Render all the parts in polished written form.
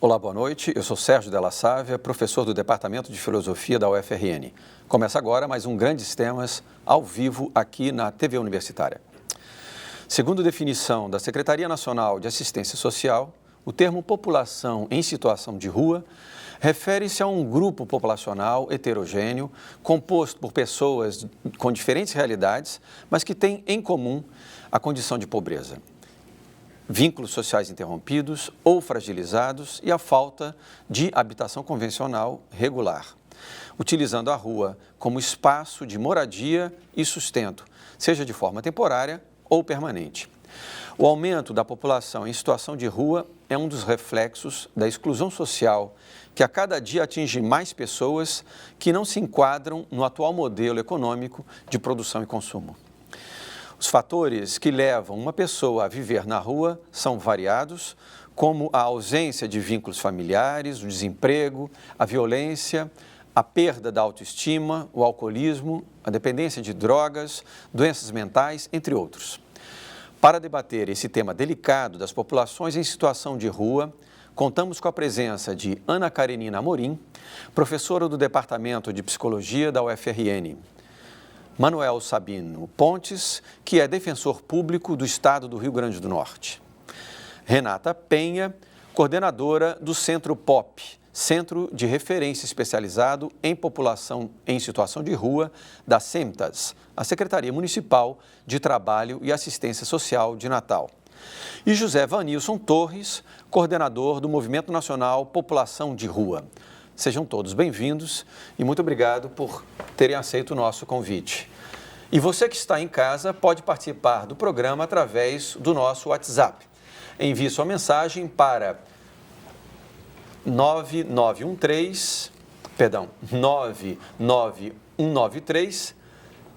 Olá, boa noite. Eu sou Sérgio Della Sávia, professor do Departamento de Filosofia da UFRN. Começa agora mais um Grandes Temas ao vivo aqui na TV Universitária. Segundo definição da Secretaria Nacional de Assistência Social, o termo população em situação de rua refere-se a um grupo populacional heterogêneo composto por pessoas com diferentes realidades, mas que têm em comum a condição de pobreza, vínculos sociais interrompidos ou fragilizados e a falta de habitação convencional regular, utilizando a rua como espaço de moradia e sustento, seja de forma temporária ou permanente. O aumento da população em situação de rua é um dos reflexos da exclusão social que a cada dia atinge mais pessoas que não se enquadram no atual modelo econômico de produção e consumo. Os fatores que levam uma pessoa a viver na rua são variados, como a ausência de vínculos familiares, o desemprego, a violência, a perda da autoestima, o alcoolismo, a dependência de drogas, doenças mentais, entre outros. Para debater esse tema delicado das populações em situação de rua, contamos com a presença de Ana Karenina Amorim, professora do Departamento de Psicologia da UFRN. Manuel Sabino Pontes, que é defensor público do Estado do Rio Grande do Norte. Renata Penha, coordenadora do Centro POP, Centro de Referência Especializado em População em Situação de Rua, da SEMTAS, a Secretaria Municipal de Trabalho e Assistência Social de Natal. E José Vanilson Torres, coordenador do Movimento Nacional População de Rua. Sejam todos bem-vindos e muito obrigado por terem aceito o nosso convite. E você que está em casa pode participar do programa através do nosso WhatsApp. Envie sua mensagem para 99193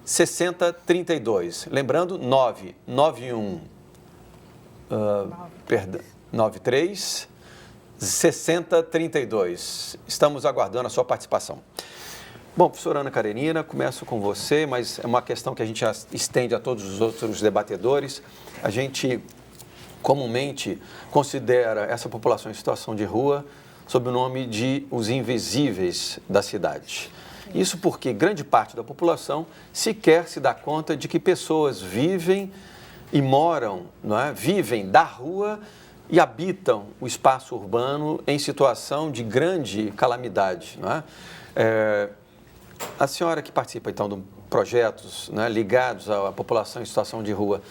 6032. Lembrando, 93 6032. Estamos aguardando a sua participação. Bom, professora Ana Karenina, começo com você, mas é uma questão que a gente já estende a todos os outros debatedores. A gente comumente considera essa população em situação de rua sob o nome de os invisíveis da cidade. Isso porque grande parte da população sequer se dá conta de que pessoas vivem e moram, não é? Vivem da rua e habitam o espaço urbano em situação de grande calamidade, não é? A senhora que participa, então, de projetos, né, ligados à população em situação de rua,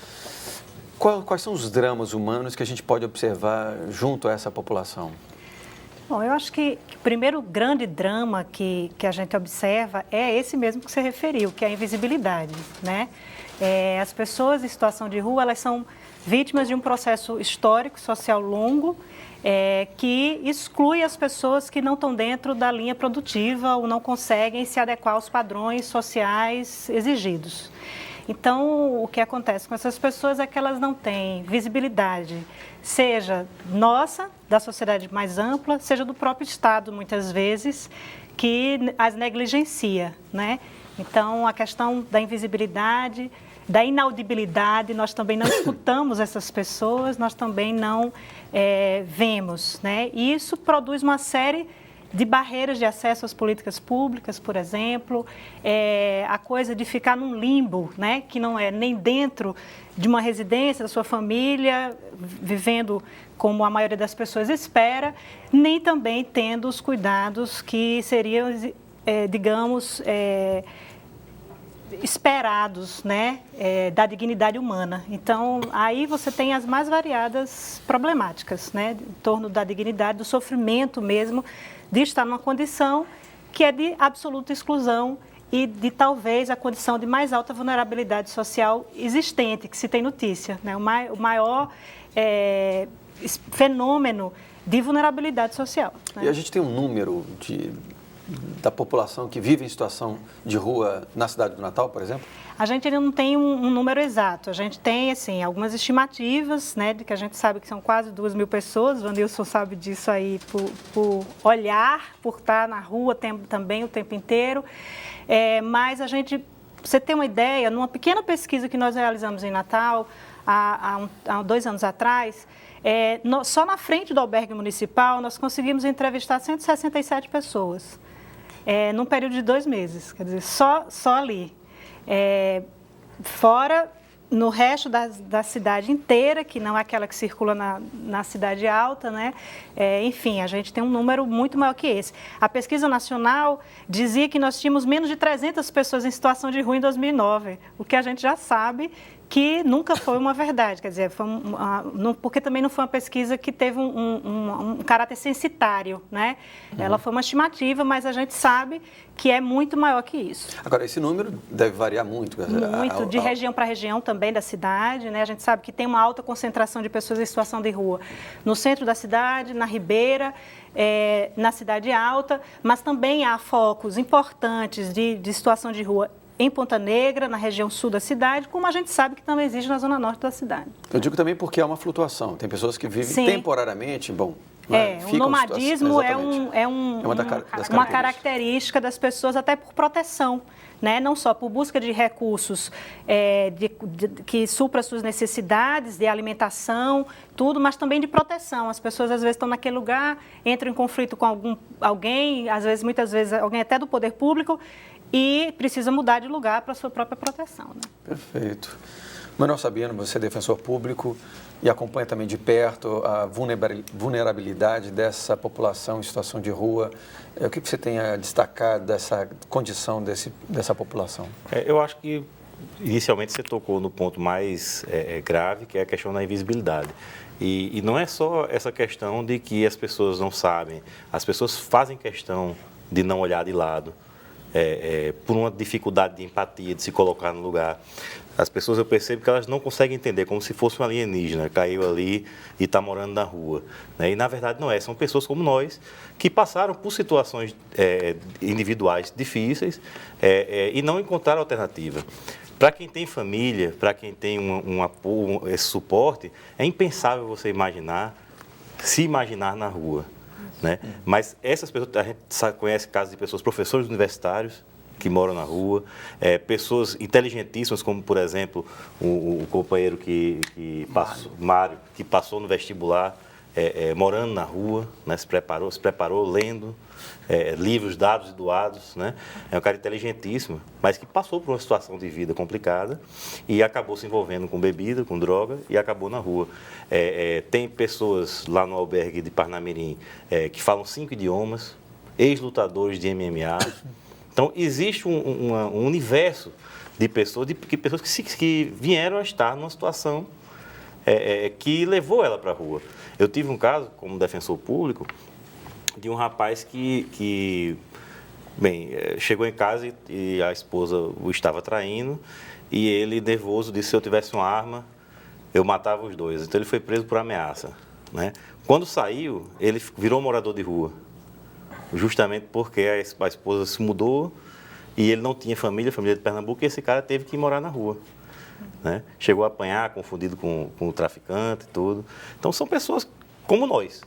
quais são os dramas humanos que a gente pode observar junto a essa população? Bom, eu acho que o primeiro grande drama que a gente observa é esse mesmo que você referiu, que é a invisibilidade, né? As pessoas em situação de rua, elas são vítimas de um processo histórico, social longo, que exclui as pessoas que não estão dentro da linha produtiva ou não conseguem se adequar aos padrões sociais exigidos. Então, o que acontece com essas pessoas é que elas não têm visibilidade, seja nossa, da sociedade mais ampla, seja do próprio Estado, muitas vezes, que as negligencia, né? Então, a questão da invisibilidade, da inaudibilidade, nós também não escutamos essas pessoas, nós também não vemos, né? E isso produz uma série de barreiras de acesso às políticas públicas, por exemplo, a coisa de ficar num limbo, né? Que não é nem dentro de uma residência da sua família, vivendo como a maioria das pessoas espera, nem também tendo os cuidados que seriam, digamos, esperados, né, da dignidade humana. Então, aí você tem as mais variadas problemáticas, né, em torno da dignidade, do sofrimento mesmo, de estar numa condição que é de absoluta exclusão e de talvez a condição de mais alta vulnerabilidade social existente, que se tem notícia, né, o maior fenômeno de vulnerabilidade social, né? E a gente tem um número da população que vive em situação de rua na cidade do Natal, por exemplo? A gente ainda não tem um número exato. A gente tem, assim, algumas estimativas, né, de que a gente sabe que são quase 2.000 pessoas. O Vanilson sabe disso aí por olhar, por estar na rua também o tempo inteiro. Mas a gente, pra você ter uma ideia, numa pequena pesquisa que nós realizamos em Natal, há 2 anos atrás, Só na frente do albergue municipal, nós conseguimos entrevistar 167 pessoas, num período de 2 meses, quer dizer, só ali. Fora no resto da cidade inteira, que não é aquela que circula na cidade alta, né? Enfim, a gente tem um número muito maior que esse. A pesquisa nacional dizia que nós tínhamos menos de 300 pessoas em situação de rua em 2009, o que a gente já sabe que nunca foi uma verdade, quer dizer, porque também não foi uma pesquisa que teve um caráter censitário, né? Ela foi uma estimativa, mas a gente sabe que é muito maior que isso. Agora, esse número deve variar muito. Muito, de região para região também da cidade, né? A gente sabe que tem uma alta concentração de pessoas em situação de rua no centro da cidade, na Ribeira, na Cidade Alta, mas também há focos importantes de situação de rua em Ponta Negra, na região sul da cidade, como a gente sabe que também existe na zona norte da cidade. Eu digo também porque há uma flutuação. Tem pessoas que vivem temporariamente, o nomadismo é uma característica das pessoas até por proteção, né? Não só por busca de recursos que supra suas necessidades de alimentação, tudo, mas também de proteção. As pessoas às vezes estão naquele lugar, entram em conflito com alguém, às vezes, muitas vezes, alguém até do poder público, e precisa mudar de lugar para a sua própria proteção. Né? Perfeito. Manuel Sabino, você é defensor público e acompanha também de perto a vulnerabilidade dessa população em situação de rua. O que você tem a destacar dessa condição dessa população? Eu acho que, inicialmente, você tocou no ponto mais grave, que é a questão da invisibilidade. E não é só essa questão de que as pessoas não sabem, as pessoas fazem questão de não olhar de lado. Por uma dificuldade de empatia, de se colocar no lugar. As pessoas, eu percebo que elas não conseguem entender, como se fosse um alienígena, caiu ali e está morando na rua. Né? E, na verdade, não é. São pessoas como nós, que passaram por situações individuais difíceis e não encontraram alternativa. Para quem tem família, para quem tem um apoio, esse suporte, é impensável você se imaginar na rua. Né? Mas essas pessoas, a gente conhece casos de pessoas, professores universitários que moram na rua, pessoas inteligentíssimas, como, por exemplo, o companheiro Mário, que passou no vestibular, morando na rua, né? se preparou lendo livros dados e doados, né? É um cara inteligentíssimo, mas que passou por uma situação de vida complicada e acabou se envolvendo com bebida, com droga e acabou na rua. Tem pessoas lá no albergue de Parnamirim que falam 5 idiomas, ex-lutadores de MMA. Então, existe um universo de pessoas, que vieram a estar numa situação que levou ela para a rua. Eu tive um caso, como defensor público, de um rapaz que chegou em casa e a esposa o estava traindo e ele, nervoso, disse: se eu tivesse uma arma, eu matava os dois. Então, ele foi preso por ameaça. Né? Quando saiu, ele virou morador de rua, justamente porque a esposa se mudou e ele não tinha família de Pernambuco, e esse cara teve que ir morar na rua. Né? Chegou a apanhar, confundido com o traficante e tudo. Então, são pessoas como nós.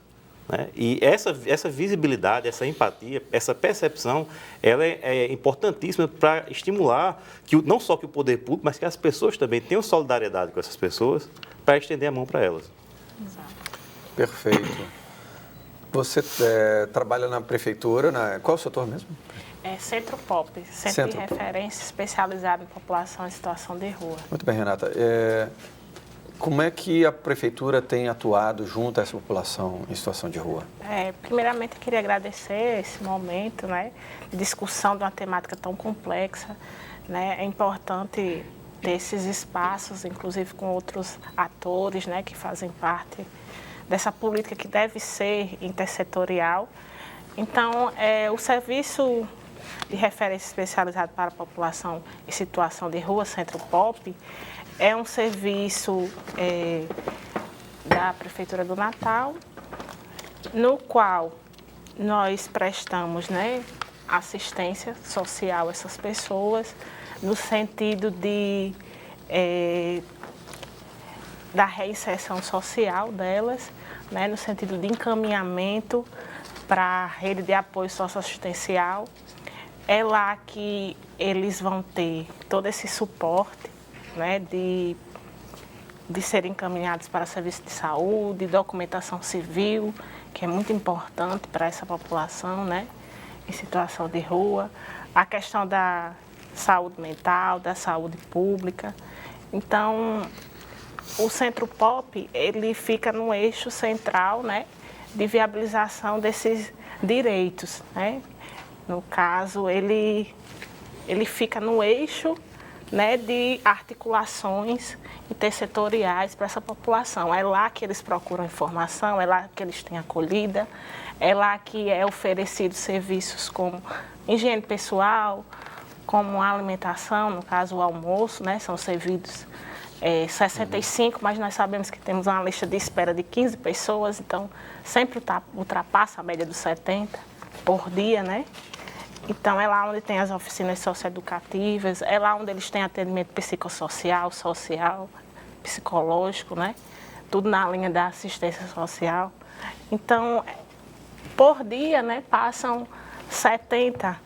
Né? E essa visibilidade, essa empatia, essa percepção, ela é importantíssima para estimular não só que o poder público, mas que as pessoas também tenham solidariedade com essas pessoas para estender a mão para elas. Exato. Perfeito. Você trabalha na prefeitura, qual é o setor mesmo? Centro POP, Centro de Referência Especializado em População em Situação de Rua. Muito bem, Renata. Como é que a prefeitura tem atuado junto a essa população em situação de rua? Primeiramente, eu queria agradecer esse momento, né, de discussão de uma temática tão complexa. Né? É importante ter esses espaços, inclusive com outros atores, né, que fazem parte dessa política que deve ser intersetorial. Então, o Serviço de Referência Especializado para a População em Situação de Rua, Centro POP, é um serviço da Prefeitura do Natal, no qual nós prestamos, né, assistência social a essas pessoas, no sentido da reinserção social delas, né, no sentido de encaminhamento para a rede de apoio socioassistencial. É lá que eles vão ter todo esse suporte, né, de de serem encaminhados para serviço de saúde, documentação civil, que é muito importante para essa população, né, em situação de rua, a questão da saúde mental, da saúde pública. Então, o Centro Pop, ele fica no eixo central, né, de viabilização desses direitos, né? No caso, ele fica no eixo, né, de articulações intersetoriais para essa população. É lá que eles procuram informação, é lá que eles têm acolhida, é lá que é oferecido serviços como higiene pessoal, como alimentação, no caso o almoço, né, são servidos 65, mas nós sabemos que temos uma lista de espera de 15 pessoas, então sempre ultrapassa a média dos 70 por dia, né? Então é lá onde tem as oficinas socioeducativas, é lá onde eles têm atendimento psicossocial, social, psicológico, né? Tudo na linha da assistência social. Então, por dia, né, passam 70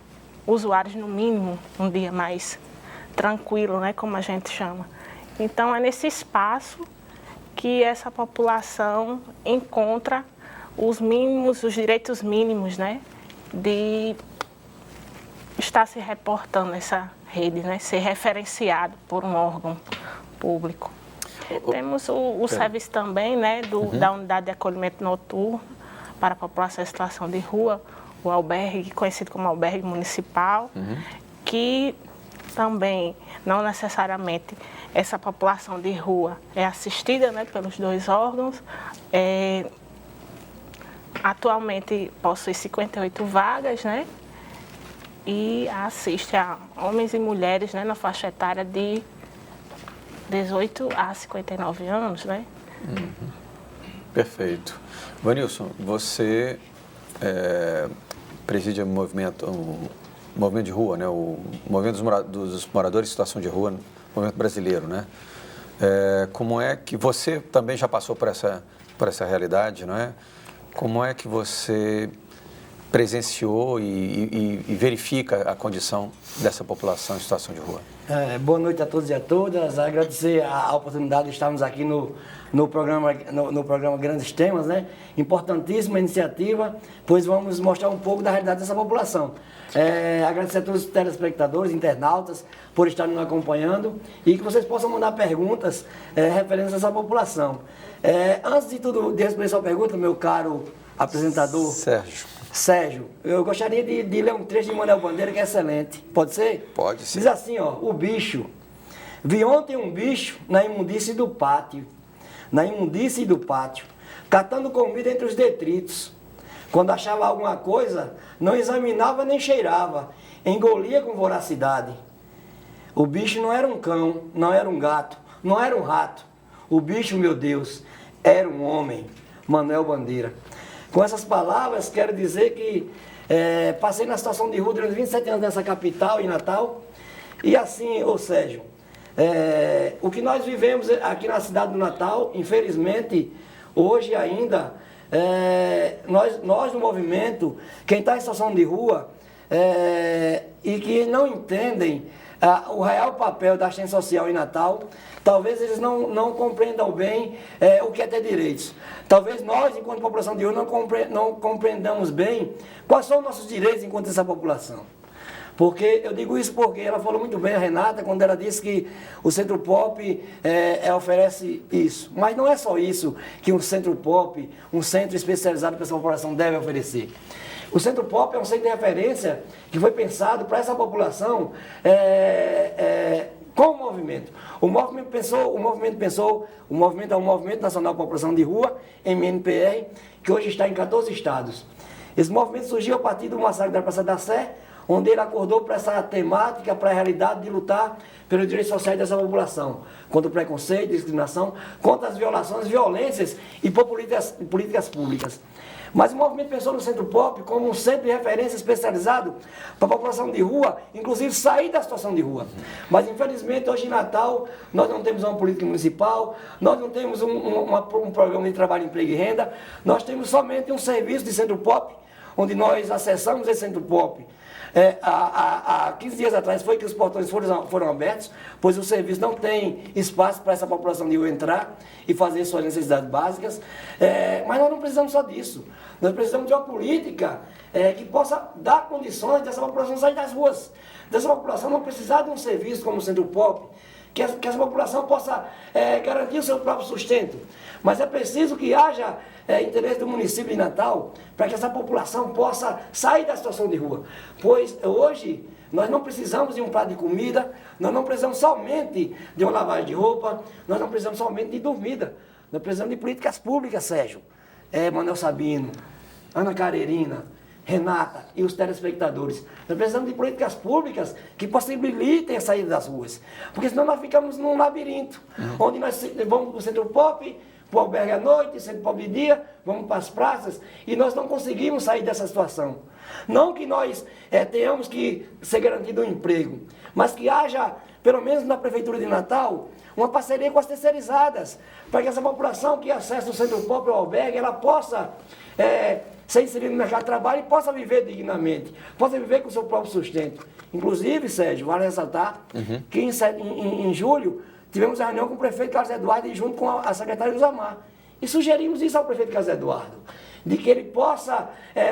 usuários no mínimo, um dia mais tranquilo, né, como a gente chama. Então, é nesse espaço que essa população encontra os mínimos, os direitos mínimos, né, de estar se reportando nessa rede, né, ser referenciado por um órgão público. Temos o serviço também, né, da unidade de acolhimento noturno para a população em situação de rua, o albergue, conhecido como albergue municipal, que também não necessariamente essa população de rua é assistida, né, pelos dois órgãos. Atualmente possui 58 vagas, né, e assiste a homens e mulheres, né, na faixa etária de 18 a 59 anos, né? Perfeito. Vanilson, você preside o movimento de rua, né? O movimento dos moradores em situação de rua, o movimento brasileiro, né? Como é que você também já passou por essa realidade, não é? Como é que você presenciou e verifica a condição dessa população em situação de rua? Boa noite a todos e a todas. Agradecer a oportunidade de estarmos aqui no programa Grandes Temas, né? Importantíssima iniciativa, pois vamos mostrar um pouco da realidade dessa população. Agradecer a todos os telespectadores, internautas, por estarem nos acompanhando e que vocês possam mandar perguntas referentes a essa população. Antes de tudo, de responder sua pergunta, meu caro apresentador Sérgio, eu gostaria de ler um trecho de Manuel Bandeira que é excelente. Pode ser? Pode sim. Diz assim, ó: o bicho. Vi ontem um bicho na imundície do pátio, catando comida entre os detritos. Quando achava alguma coisa, não examinava nem cheirava, engolia com voracidade. O bicho não era um cão, não era um gato, não era um rato. O bicho, meu Deus, era um homem. Manuel Bandeira. Com essas palavras, quero dizer que passei na situação de rua durante 27 anos nessa capital, em Natal. E assim, ô Sérgio, o que nós vivemos aqui na cidade do Natal, infelizmente, hoje ainda, nós no movimento, quem está em situação de rua e que não entendem o real papel da assistência social em Natal, talvez eles não compreendam bem o que é ter direitos. Talvez nós, enquanto população de rua, não compreendamos bem quais são os nossos direitos enquanto essa população. Porque eu digo isso porque ela falou muito bem, a Renata, quando ela disse que o Centro Pop oferece isso. Mas não é só isso que um Centro Pop, um centro especializado para essa população deve oferecer. O Centro Pop é um centro de referência que foi pensado para essa população com o movimento. O movimento é o Movimento Nacional de População de Rua, MNPR, que hoje está em 14 estados. Esse movimento surgiu a partir do massacre da Praça da Sé, onde ele acordou para essa temática, para a realidade de lutar pelos direitos sociais dessa população, contra o preconceito, discriminação, contra as violações, violências e por políticas públicas. Mas o movimento pensou no Centro Pop como um centro de referência especializado para a população de rua, inclusive sair da situação de rua. Mas, infelizmente, hoje em Natal, nós não temos uma política municipal, nós não temos um programa de trabalho, emprego e renda, nós temos somente um serviço de Centro Pop, onde nós acessamos esse centro pop, há 15 dias atrás foi que os portões foram abertos, pois o serviço não tem espaço para essa população de rua entrar e fazer suas necessidades básicas. Mas nós não precisamos só disso. Nós precisamos de uma política que possa dar condições dessa população sair das ruas. Dessa população não precisar de um serviço como o centro pop, que essa população possa garantir o seu próprio sustento. Mas é preciso que haja interesse do município de Natal para que essa população possa sair da situação de rua. Pois hoje nós não precisamos de um prato de comida, nós não precisamos somente de uma lavagem de roupa, nós não precisamos somente de dormida. Nós precisamos de políticas públicas, Sérgio. Manuel Sabino, Ana Carerina, Renata e os telespectadores. Nós precisamos de políticas públicas que possibilitem a saída das ruas. Porque senão nós ficamos num labirinto, onde nós vamos para o centro pop, para o albergue à noite, centro pop de dia, vamos para as praças, e nós não conseguimos sair dessa situação. Não que nós tenhamos que ser garantido um emprego, mas que haja, pelo menos na Prefeitura de Natal, uma parceria com as terceirizadas, para que essa população que acessa o centro pop ou albergue, ela possa ser inserida no mercado de trabalho e possa viver dignamente, possa viver com o seu próprio sustento. Inclusive, Sérgio, vale ressaltar que em julho tivemos uma reunião com o prefeito Carlos Eduardo e junto com a secretária Usamar. E sugerimos isso ao prefeito Carlos Eduardo, de que ele possa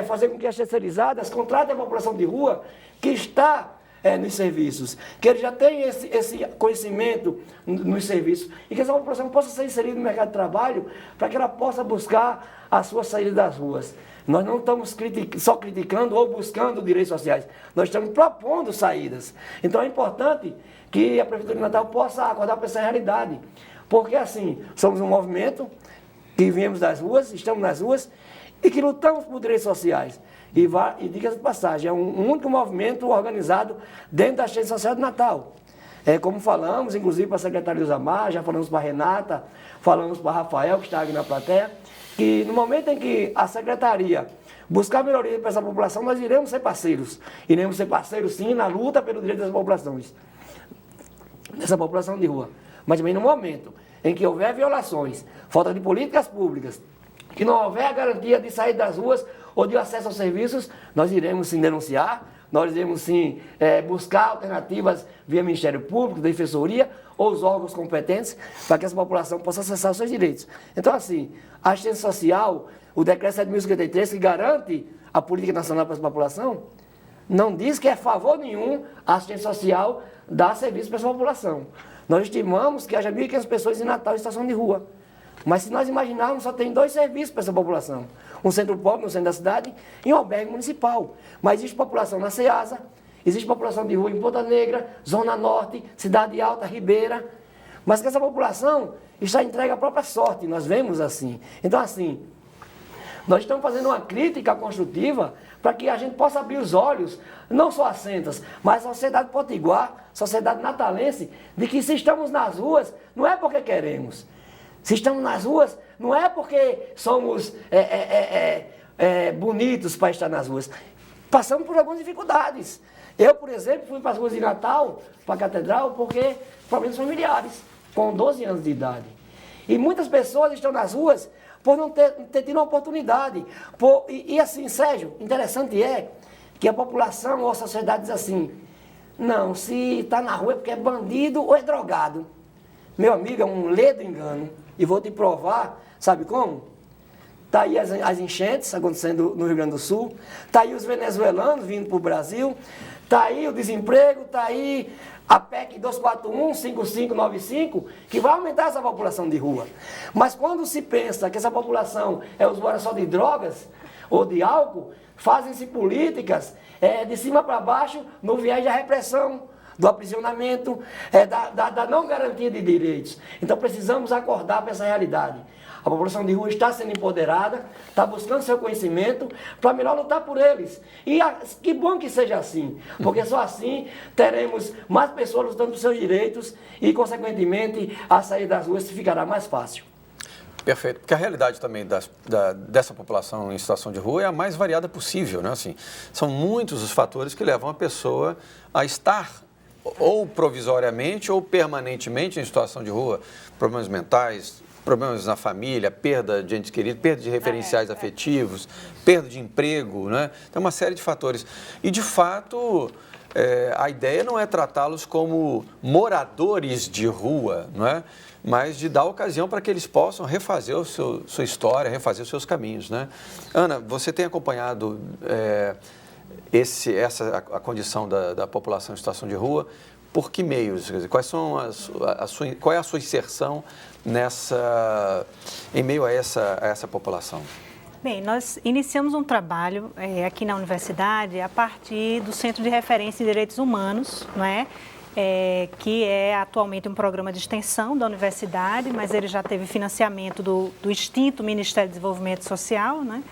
fazer com que as terceirizadas contratem a população de rua que está nos serviços, que ele já tem esse conhecimento nos serviços e que essa população possa ser inserida no mercado de trabalho para que ela possa buscar a sua saída das ruas. Nós não estamos só criticando ou buscando direitos sociais, nós estamos propondo saídas. Então é importante que a Prefeitura de Natal possa acordar para essa realidade, porque assim, somos um movimento que viemos das ruas, estamos nas ruas e que lutamos por direitos sociais. E diga-se de passagem, é um único movimento organizado dentro da Assistência Social de Natal. Como falamos, inclusive para a secretária Usamar, já falamos para a Renata, falamos para Rafael, que está aqui na plateia, que no momento em que a secretaria buscar melhoria para essa população, nós iremos ser parceiros. Iremos ser parceiros, sim, na luta pelo direito das populações, dessa população de rua. Mas também no momento em que houver violações, falta de políticas públicas, que não houver a garantia de sair das ruas ou de acesso aos serviços, nós iremos sim denunciar, nós iremos sim buscar alternativas via Ministério Público, Defensoria ou os órgãos competentes para que essa população possa acessar os seus direitos. Então, assim, a assistência social, o decreto 7.053, que garante a política nacional para essa população, não diz que é favor nenhum a assistência social dar serviço para essa população. Nós estimamos que haja 1.500 pessoas em Natal em situação de rua. Mas se nós imaginarmos, só tem 2 serviços para essa população. Um centro pop no centro da cidade e um albergue municipal. Mas existe população na Ceasa, existe população de rua em Ponta Negra, Zona Norte, Cidade Alta, Ribeira. Mas que essa população está entregue à própria sorte, nós vemos assim. Então, assim, nós estamos fazendo uma crítica construtiva para que a gente possa abrir os olhos, não só a Centas, mas a sociedade potiguar, sociedade natalense, de que se estamos nas ruas, não é porque queremos. Se estamos nas ruas, não é porque somos bonitos para estar nas ruas. Passamos por algumas dificuldades. Eu, por exemplo, fui para as ruas de Natal, para a Catedral, porque problemas familiares, com 12 anos de idade. E muitas pessoas estão nas ruas por não ter tido uma oportunidade. E assim, Sérgio, interessante é que a população ou a sociedade diz assim, não, se está na rua é porque é bandido ou é drogado. Meu amigo, é um ledo engano. E vou te provar, sabe como? Está aí as enchentes acontecendo no Rio Grande do Sul, está aí os venezuelanos vindo para o Brasil, está aí o desemprego, está aí a PEC 241, 5595, que vai aumentar essa população de rua. Mas quando se pensa que essa população é usuária só de drogas ou de álcool, fazem-se políticas de cima para baixo no viés da repressão, do aprisionamento, da não garantia de direitos. Então precisamos acordar para essa realidade. A população de rua está sendo empoderada, está buscando seu conhecimento para melhor lutar por eles. E que bom que seja assim, porque só assim teremos mais pessoas lutando por seus direitos e, consequentemente, a saída das ruas ficará mais fácil. Perfeito, porque a realidade também dessa população em situação de rua é a mais variada possível, né? Assim, são muitos os fatores que levam a pessoa a estar ou provisoriamente ou permanentemente em situação de rua, problemas mentais, problemas na família, perda de entes queridos, perda de referenciais afetivos, perda de emprego, né? Tem uma série de fatores. E, de fato, a ideia não é tratá-los como moradores de rua, não é? Mas de dar ocasião para que eles possam refazer sua história, refazer os seus caminhos, né? Ana, você tem acompanhado a condição da população em situação de rua, por que meios? Quer dizer, qual é a sua inserção em meio a essa população? Bem, nós iniciamos um trabalho aqui na universidade a partir do Centro de Referência em Direitos Humanos, não é? Que é atualmente um programa de extensão da universidade, mas ele já teve financiamento do extinto Ministério do Desenvolvimento Social, né?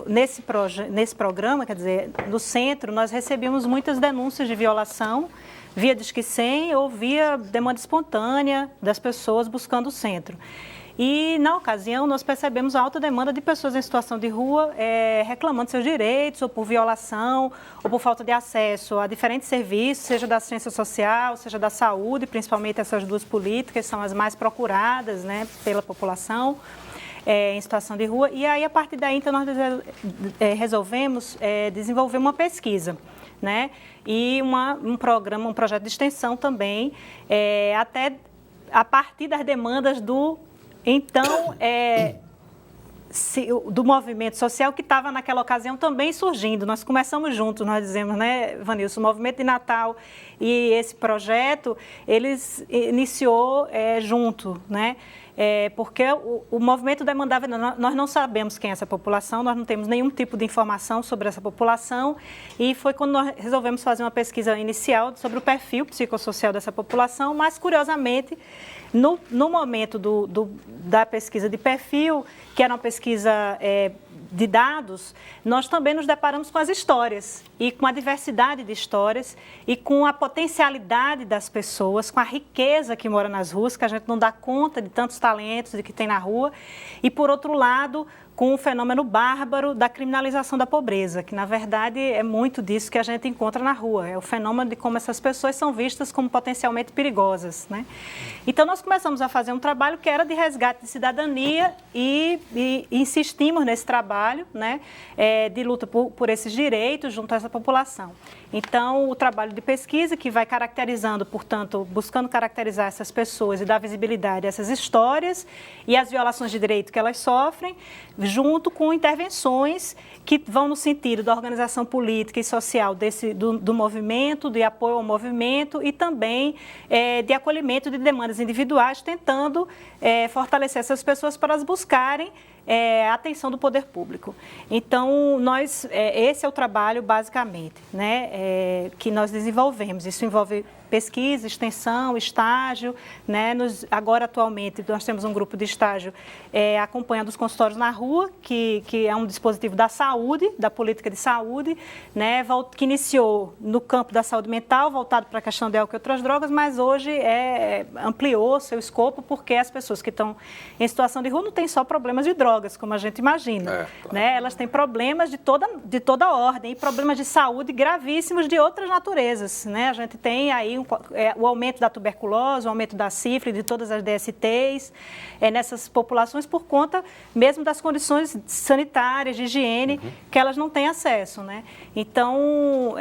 Nesse programa, quer dizer, no centro, nós recebemos muitas denúncias de violação via Disque 100 ou via demanda espontânea das pessoas buscando o centro. E, na ocasião, nós percebemos a alta demanda de pessoas em situação de rua reclamando seus direitos, ou por violação, ou por falta de acesso a diferentes serviços, seja da assistência social, seja da saúde, principalmente essas duas políticas são as mais procuradas, né, pela população em situação de rua. E aí, a partir daí, então, nós resolvemos desenvolver uma pesquisa, né, e um projeto de extensão também, até a partir das demandas do movimento social que estava naquela ocasião também surgindo. Nós começamos juntos, nós dizemos, né, Vanilson, o Movimento de Natal e esse projeto, eles iniciou junto, né? Porque o movimento demandava, nós não sabemos quem é essa população, nós não temos nenhum tipo de informação sobre essa população, e foi quando nós resolvemos fazer uma pesquisa inicial sobre o perfil psicossocial dessa população, mas, curiosamente, no momento da pesquisa de perfil, que era uma pesquisa de dados, nós também nos deparamos com as histórias e com a diversidade de histórias e com a potencialidade das pessoas, com a riqueza que mora nas ruas, que a gente não dá conta de tantos talentos que tem na rua, e, por outro lado, com o fenômeno bárbaro da criminalização da pobreza, que, na verdade, é muito disso que a gente encontra na rua. É o fenômeno de como essas pessoas são vistas como potencialmente perigosas, né? Então, nós começamos a fazer um trabalho que era de resgate de cidadania e insistimos nesse trabalho, né, de luta por esses direitos junto a essa população. Então, o trabalho de pesquisa que vai caracterizando, portanto, buscando caracterizar essas pessoas e dar visibilidade a essas histórias e as violações de direito que elas sofrem, junto com intervenções que vão no sentido da organização política e social do movimento, de apoio ao movimento e também de acolhimento de demandas individuais, tentando fortalecer essas pessoas para elas buscarem a atenção do poder público. Então, esse é o trabalho, basicamente, né, que nós desenvolvemos. Isso envolve pesquisa, extensão, estágio, né? Agora, atualmente, nós temos um grupo de estágio acompanhando os consultórios na rua, que é um dispositivo da saúde, da política de saúde, né? Que iniciou no campo da saúde mental, voltado para a questão de álcool e outras drogas, mas hoje ampliou seu escopo, porque as pessoas que estão em situação de rua não têm só problemas de drogas, como a gente imagina, claro, né? Elas têm problemas de toda ordem e problemas de saúde gravíssimos de outras naturezas, né? A gente tem aí o aumento da tuberculose, o aumento da sífilis, de todas as DSTs nessas populações por conta mesmo das condições sanitárias, de higiene, que elas não têm acesso, né? Então,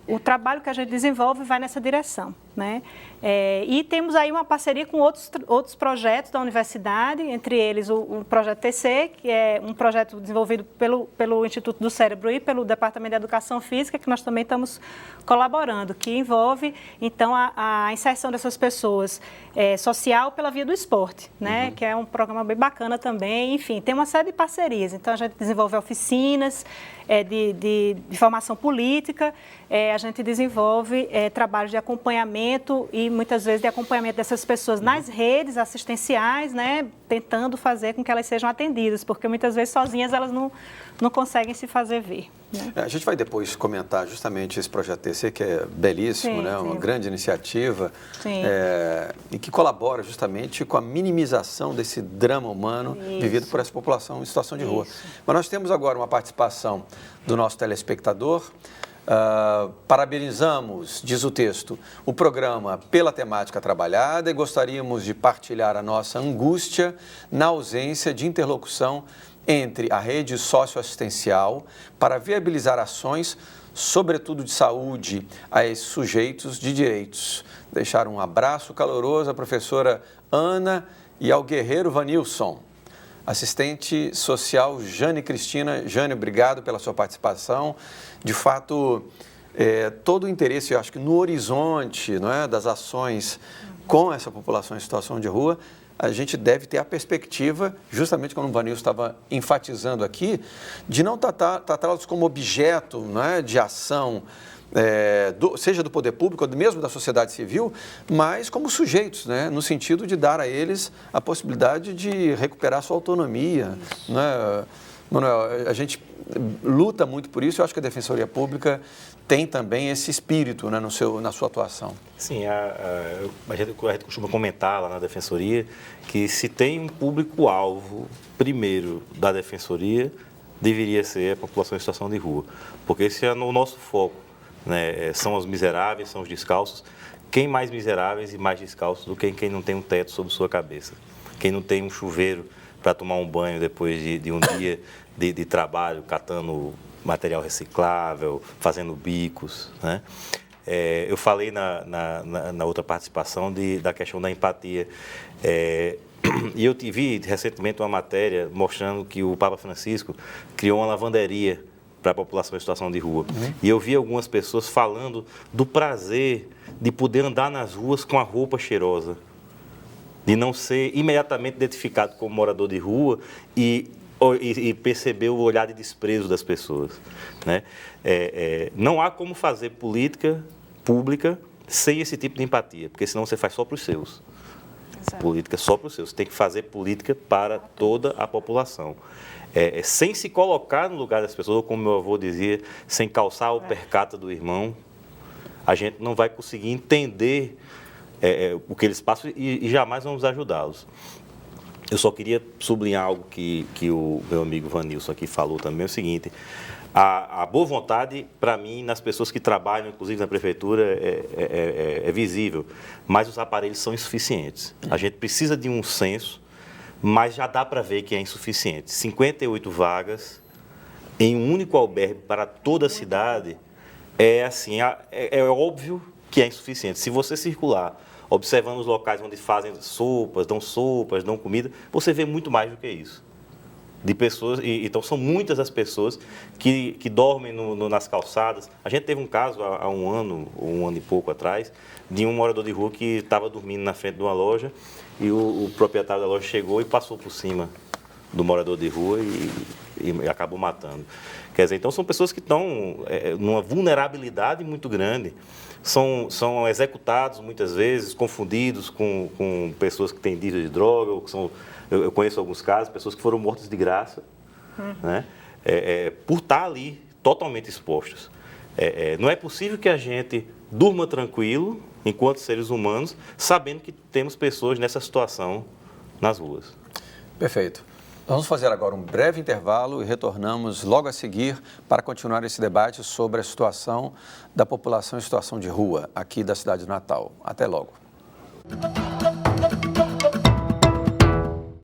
o trabalho que a gente desenvolve vai nessa direção, né? E temos aí uma parceria com outros projetos da universidade, entre eles o projeto TC, que é um projeto desenvolvido pelo Instituto do Cérebro e pelo Departamento de Educação Física, que nós também estamos colaborando, que envolve, então, a inserção dessas pessoas social pela via do esporte, né? Que é um programa bem bacana também. Enfim, tem uma série de parcerias. Então, a gente desenvolve oficinas de formação política, a gente desenvolve trabalhos de acompanhamento e, muitas vezes, de acompanhamento dessas pessoas nas redes assistenciais, né? Tentando fazer com que elas sejam atendidas, porque, muitas vezes, sozinhas elas não conseguem se fazer ver, né? A gente vai depois comentar justamente esse projeto TC, que é belíssimo, né? Uma grande iniciativa e que colabora justamente com a minimização desse drama humano vivido por essa população em situação de rua. Mas nós temos agora uma participação do nosso telespectador, Parabenizamos, diz o texto, o programa pela temática trabalhada e gostaríamos de partilhar a nossa angústia na ausência de interlocução entre a rede socioassistencial para viabilizar ações, sobretudo de saúde, a esses sujeitos de direitos. Deixar um abraço caloroso à professora Ana e ao guerreiro Vanilson. Assistente social Jane Cristina. Jane, obrigado pela sua participação. De fato, todo o interesse, eu acho que no horizonte, não é, das ações com essa população em situação de rua, a gente deve ter a perspectiva, justamente como o Vanilson estava enfatizando aqui, de não tratá-los como objeto, não é, de ação, seja do poder público ou mesmo da sociedade civil, mas como sujeitos, né, no sentido de dar a eles a possibilidade de recuperar sua autonomia. Né? Manuel, a gente luta muito por isso, eu acho que a Defensoria Pública tem também esse espírito, né, na sua atuação. Sim, a gente costuma comentar lá na Defensoria que se tem um público-alvo, primeiro, da Defensoria, deveria ser a população em situação de rua, porque esse é o nosso foco, né? São os miseráveis, são os descalços. Quem mais miseráveis e mais descalços do que quem não tem um teto sobre sua cabeça, quem não tem um chuveiro para tomar um banho depois de um dia de trabalho, catando material reciclável, fazendo bicos, né? Eu falei na outra participação da questão da empatia. E eu vi recentemente uma matéria mostrando que o Papa Francisco criou uma lavanderia para a população em situação de rua. E eu vi algumas pessoas falando do prazer de poder andar nas ruas com a roupa cheirosa, de não ser imediatamente identificado como morador de rua e perceber o olhar de desprezo das pessoas, né? Não há como fazer política pública sem esse tipo de empatia, porque senão você faz só para os seus. Exato. Política só para os seus. Você tem que fazer política para toda a população. Sem se colocar no lugar das pessoas, ou como meu avô dizia, sem calçar o percata do irmão, a gente não vai conseguir entender o que eles passam e jamais vamos ajudá-los. Eu só queria sublinhar algo que o meu amigo Vanilson aqui falou também, é o seguinte: a boa vontade, para mim, nas pessoas que trabalham, inclusive na prefeitura, é visível, mas os aparelhos são insuficientes. A gente precisa de um censo, mas já dá para ver que é insuficiente. 58 vagas em um único albergue para toda a cidade, é óbvio que é insuficiente. Se você circular observando os locais onde fazem sopas, dão comida, você vê muito mais do que isso. De pessoas, então são muitas as pessoas que dormem nas calçadas. A gente teve um caso há um ano e pouco atrás, de um morador de rua que estava dormindo na frente de uma loja e o proprietário da loja chegou e passou por cima do morador de rua e acabou matando. Quer dizer, então são pessoas que estão numa vulnerabilidade muito grande, são executados muitas vezes, confundidos com pessoas que têm dívida de droga, ou que são, eu conheço alguns casos, pessoas que foram mortas de graça, né? Por estar ali totalmente expostos. Não é possível que a gente durma tranquilo, enquanto seres humanos, sabendo que temos pessoas nessa situação nas ruas. Perfeito. Vamos fazer agora um breve intervalo e retornamos logo a seguir para continuar esse debate sobre a situação da população em situação de rua aqui da cidade de Natal. Até logo.